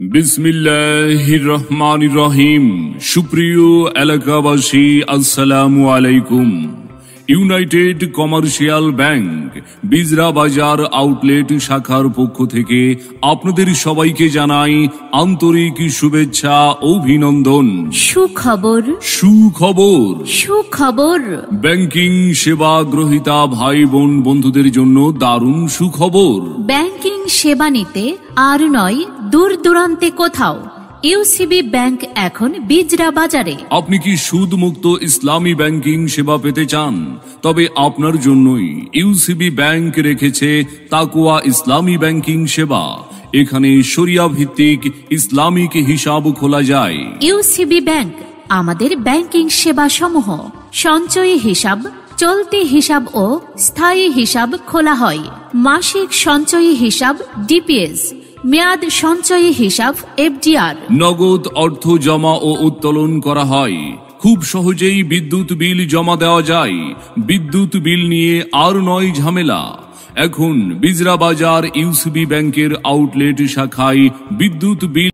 বিসমিল্লাহির রহমানির রহিম। সুপ্রিয় এলাকাবাসী, আসসালামু আলাইকুম। ইউনাইটেড কমার্শিয়াল ব্যাংক বিজরা বাজার আউটলেট শাখার পক্ষ থেকে আপনাদের সবাইকে জানাই আন্তরিক শুভেচ্ছা, অভিনন্দন। সুখবর সুখবর সুখবর ব্যাংকিং সেবা গ্রহীতা ভাই বোন বন্ধুদের জন্য দারুণ সুখবর। ব্যাংকিং সেবা নিতে আর নয় দূর দূরান্তে কোথাও, ইউসিবি ব্যাংক এখন বিজরা বাজারে। আপনি কি সুদ মুক্ত ইসলামী ব্যাংকিং সেবা পেতে চান? তবে আপনার জন্যই ইউসিবি ব্যাংক রেখেছে তাকওয়া ইসলামী ব্যাংকিং সেবা। এখানে শরিয়া ভিত্তিক ইসলামিক হিসাব খোলা যায়। ইউসিবি ব্যাংক আমাদের ব্যাংকিং সেবা সমূহ সঞ্চয়ী হিসাব, চলতি হিসাব ও স্থায়ী হিসাব খোলা হয়। মাসিক সঞ্চয়ী হিসাব ডিপিএস, মেয়াদ সঞ্চয়ী হিসাব এফডিআর, নগদ অর্থ জমা ও উত্তোলন করা হয়। খুব সহজেই বিদ্যুৎ বিল জমা দেওয়া যায়। বিদ্যুৎ বিল নিয়ে আর নয় ঝামেলা। এখন বিজরা বাজার ইউসিবি ব্যাংকের আউটলেট শাখায় বিদ্যুৎ বিল